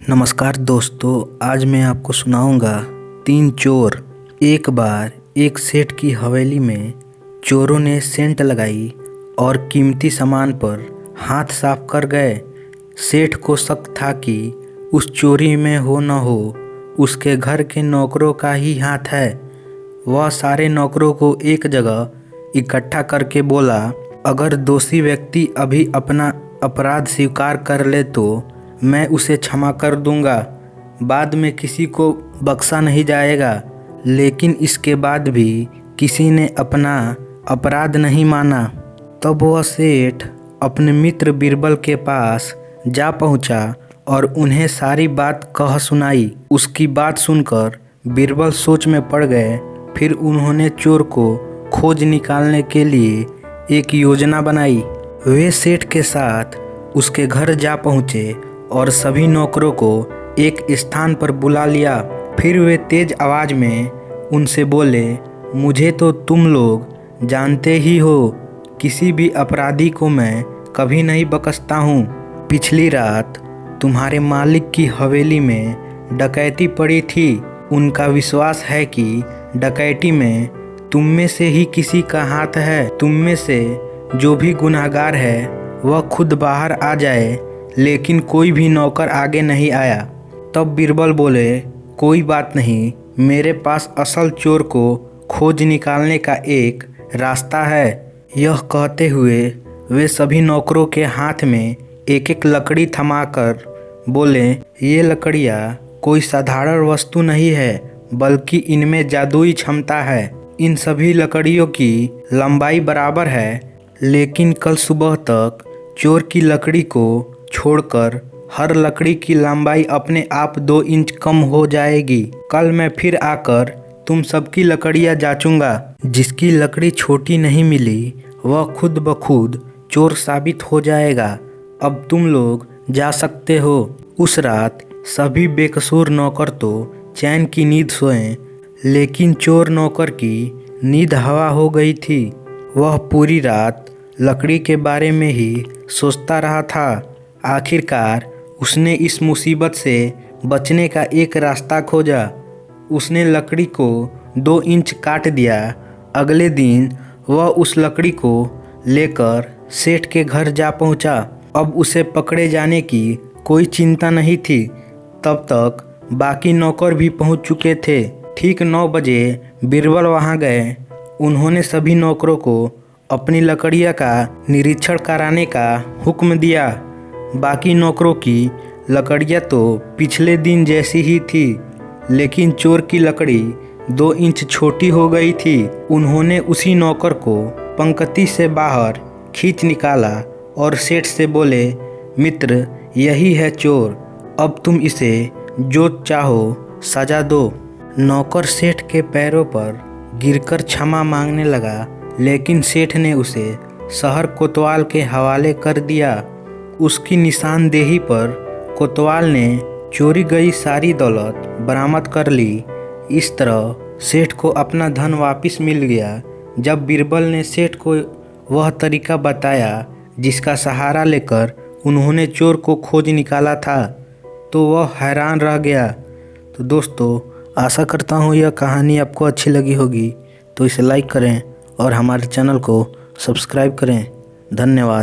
नमस्कार दोस्तों, आज मैं आपको सुनाऊंगा 3 चोर। एक बार एक सेठ की हवेली में चोरों ने सेंट लगाई और कीमती सामान पर हाथ साफ कर गए। सेठ को शक था कि उस चोरी में हो न हो उसके घर के नौकरों का ही हाथ है। वह सारे नौकरों को एक जगह इकट्ठा करके बोला, अगर दोषी व्यक्ति अभी अपना अपराध स्वीकार कर ले तो मैं उसे क्षमा कर दूंगा, बाद में किसी को बख्शा नहीं जाएगा। लेकिन इसके बाद भी किसी ने अपना अपराध नहीं माना। तब वह सेठ अपने मित्र बीरबल के पास जा पहुंचा और उन्हें सारी बात कह सुनाई। उसकी बात सुनकर बीरबल सोच में पड़ गए। फिर उन्होंने चोर को खोज निकालने के लिए एक योजना बनाई। वे सेठ के साथ उसके घर जा पहुंचे और सभी नौकरों को एक स्थान पर बुला लिया। फिर वे तेज आवाज में उनसे बोले, मुझे तो तुम लोग जानते ही हो, किसी भी अपराधी को मैं कभी नहीं बख्शता हूँ। पिछली रात तुम्हारे मालिक की हवेली में डकैती पड़ी थी। उनका विश्वास है कि डकैती में तुम में से ही किसी का हाथ है। तुम में से जो भी गुनहगार है वह खुद बाहर आ जाए, लेकिन कोई भी नौकर आगे नहीं आया। तब बीरबल बोले, कोई बात नहीं, मेरे पास असल चोर को खोज निकालने का एक रास्ता है। यह कहते हुए वे सभी नौकरों के हाथ में एक एक लकड़ी थमाकर बोले, ये लकड़ियाँ कोई साधारण वस्तु नहीं है, बल्कि इनमें जादुई क्षमता है। इन सभी लकड़ियों की लंबाई बराबर है, लेकिन कल सुबह तक चोर की लकड़ी को छोड़कर हर लकड़ी की लंबाई अपने आप 2 इंच कम हो जाएगी। कल मैं फिर आकर तुम सबकी लकड़ियाँ जांचूंगा। जिसकी लकड़ी छोटी नहीं मिली वह खुद ब खुद चोर साबित हो जाएगा। अब तुम लोग जा सकते हो। उस रात सभी बेकसूर नौकर तो चैन की नींद सोए, लेकिन चोर नौकर की नींद हवा हो गई थी। वह पूरी रात लकड़ी के बारे में ही सोचता रहा था। आखिरकार उसने इस मुसीबत से बचने का एक रास्ता खोजा। उसने लकड़ी को 2 इंच काट दिया। अगले दिन वह उस लकड़ी को लेकर सेठ के घर जा पहुंचा। अब उसे पकड़े जाने की कोई चिंता नहीं थी। तब तक बाकी नौकर भी पहुंच चुके थे। ठीक 9 बजे बीरबल वहां गए। उन्होंने सभी नौकरों को अपनी लकड़ियाँ का निरीक्षण कराने का हुक्म दिया। बाकी नौकरों की लकड़ियाँ तो पिछले दिन जैसी ही थी, लेकिन चोर की लकड़ी 2 इंच छोटी हो गई थी। उन्होंने उसी नौकर को पंक्ति से बाहर खींच निकाला और सेठ से बोले, मित्र, यही है चोर, अब तुम इसे जो चाहो सजा दो। नौकर सेठ के पैरों पर गिरकर क्षमा मांगने लगा, लेकिन सेठ ने उसे शहर कोतवाल के हवाले कर दिया। उसकी निशानदेही पर कोतवाल ने चोरी गई सारी दौलत बरामद कर ली। इस तरह सेठ को अपना धन वापस मिल गया। जब बीरबल ने सेठ को वह तरीका बताया जिसका सहारा लेकर उन्होंने चोर को खोज निकाला था, तो वह हैरान रह गया। तो दोस्तों, आशा करता हूँ यह कहानी आपको अच्छी लगी होगी, तो इसे लाइक करें और हमारे चैनल को सब्सक्राइब करें। धन्यवाद।